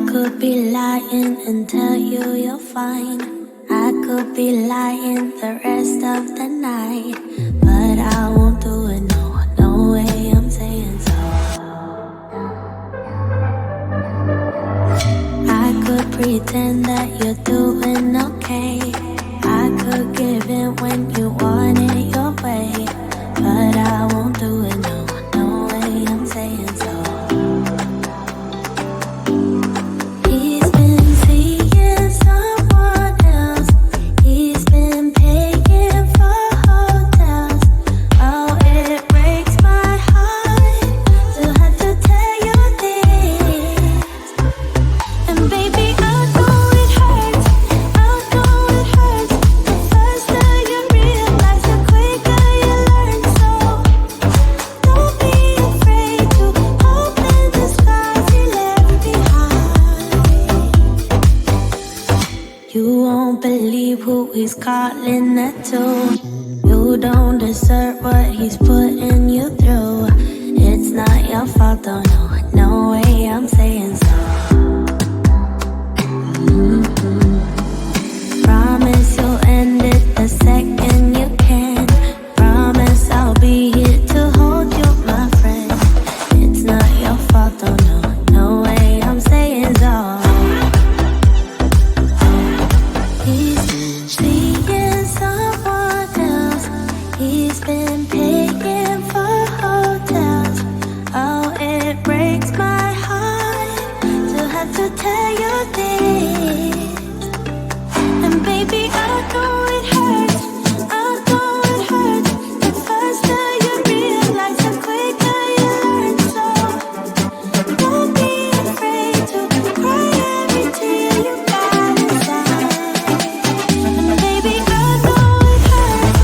could be lying and tell you you're fine. I could be lying the rest of the night, but I won't do it, no, no way I'm saying so. I could pretend that you're doing okay. I could give in when you want it your way, but I won't do it, no, no way I'm saying so. He's been seeing someone else. He's been paying for hotels. Oh, it breaks my heart to have to tell you this. And baby, I know it hurts. I know it hurts. The faster you realize, the quicker you learn. So don't be afraid to open the scars you left behind. You won't believe who he's calling that to. You don't deserve what he's putting you through. It's not your fault, though, no, no way I'm saying so. Promise you'll end it the second you can. Promise I'll be here to hold you, my friend. It's not your fault, though, no, no way I'm saying so. He's been seeing someone else. He's been paying for hotels. Oh, it breaks my heart to have to tell you this. And baby, I know it hurts. I know it hurts. The faster you realize, the quicker you learn. So don't be afraid to cry every tear you got inside. And baby, I know it hurts.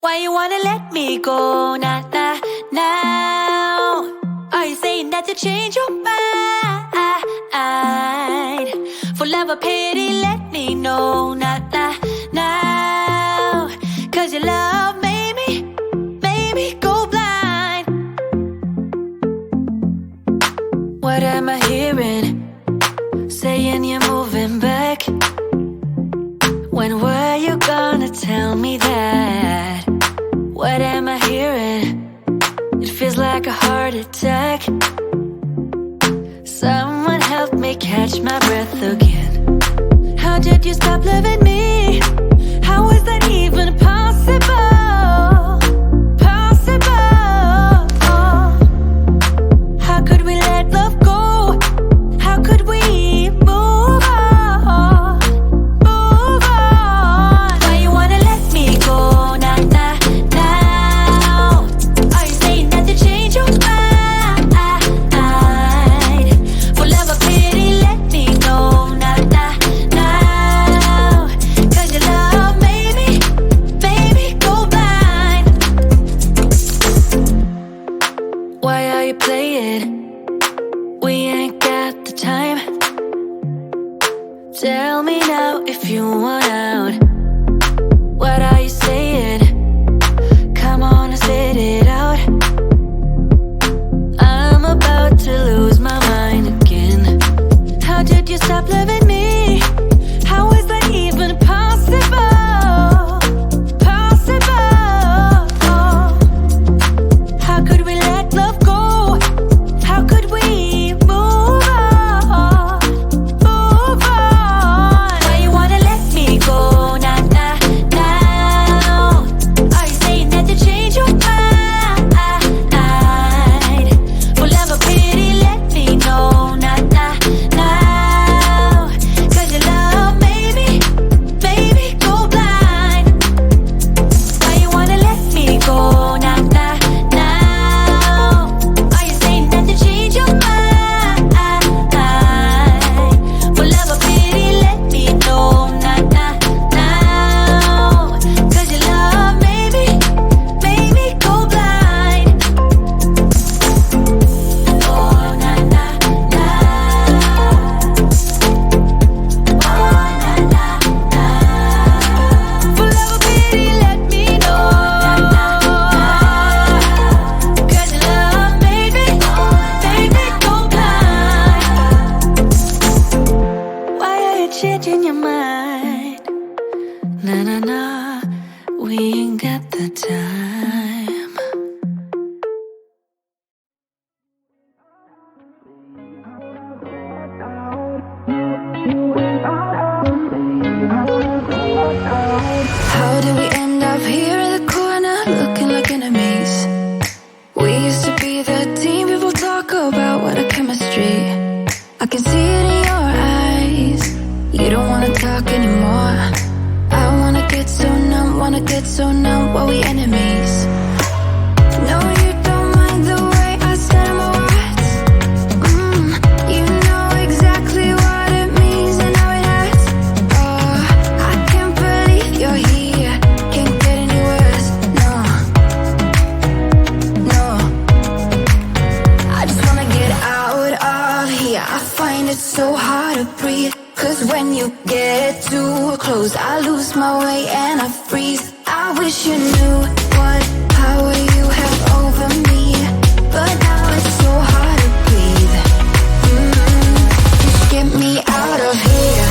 Why you wanna let me go now, now, now? Are you saying that you change your mind? For love or pity, let me know now, now, now. Cause your love made me go blind. What am I hearing? Saying you're moving back. When were you gonna tell me that? What am I hearing? It feels like a heart attack. Someone help me catch my breath again. How did you stop loving me? How is that even possible? Possible. How could we let love go? How could we move on? Move on. Why you wanna let me go now, now, now? Are you saying that you change your mind? For love or pity, let me know now, now, now. Cause your love at the time. How did we end up here in the corner, looking like enemies? We used to be the team people talk about, what a chemistry. I can see it in your eyes. You don't wanna talk anymore. I wanna get so numb while we enemies. No, you don't mind the way I said my words. You know exactly what it means and how it hurts. Oh, I can't believe you're here. Can't get any worse. No, no. I just wanna get out of here. I find it so hard to breathe. Cause when you get too close, I lose my way and I freeze. I wish you knew what power you have over me, but now it's so hard to breathe. Just get me out of here.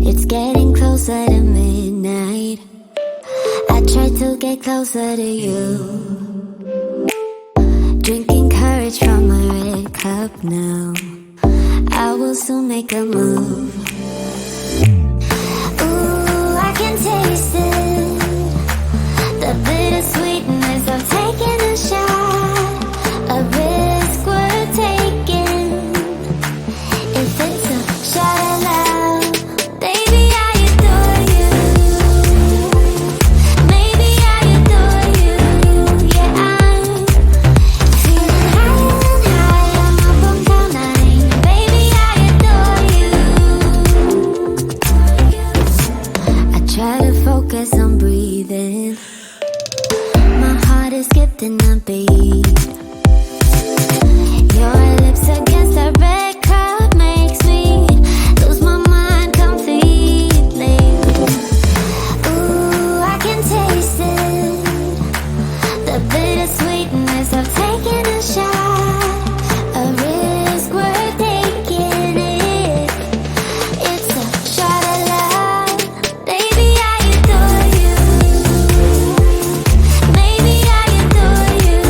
It's getting closer to midnight. I try to get closer to you. Drinking courage from my red cup now. I will soon make a move. Ooh, I can taste it. The bittersweetness of taking a shot. A risk worth taking. If it's a shot at love, baby, I adore you. Maybe I adore you. Yeah, I'm feeling high, I'm up on cloud nine. Baby, I adore you. I try to focus on breathing. My heart is skipping a beat. Your lips against a red cup makes me lose my mind completely. Ooh, I can taste it. The bittersweetness of taking a shot. A risk worth taking it. It's a shot at love. Baby, I adore you. Maybe I adore you.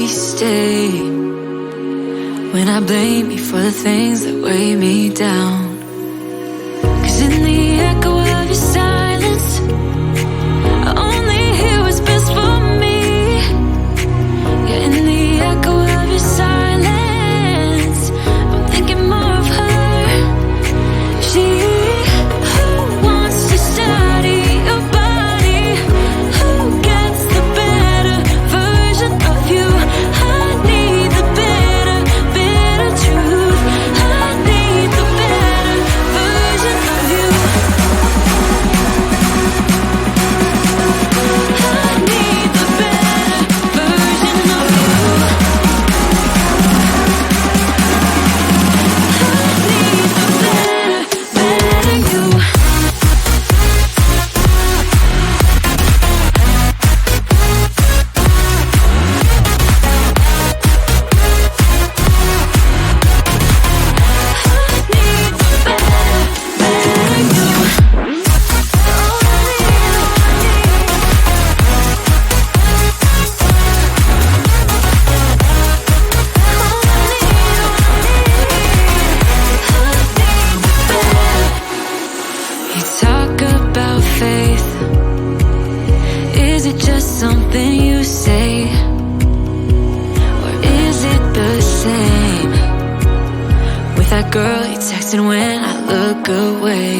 we stay. When I blame you for the things that weigh me down. 'Cause in the echo of your silence, I only hear what's best for me. Yeah, in the echo of your silence, I'm thinking more of her. She who wants to study your body, who gets the better version of you. I need the better truth. I need the better version of you. I need the better version of you. Better you. You talk about faith. Is it just something you say? Or is it the same with that girl you texted when I look away?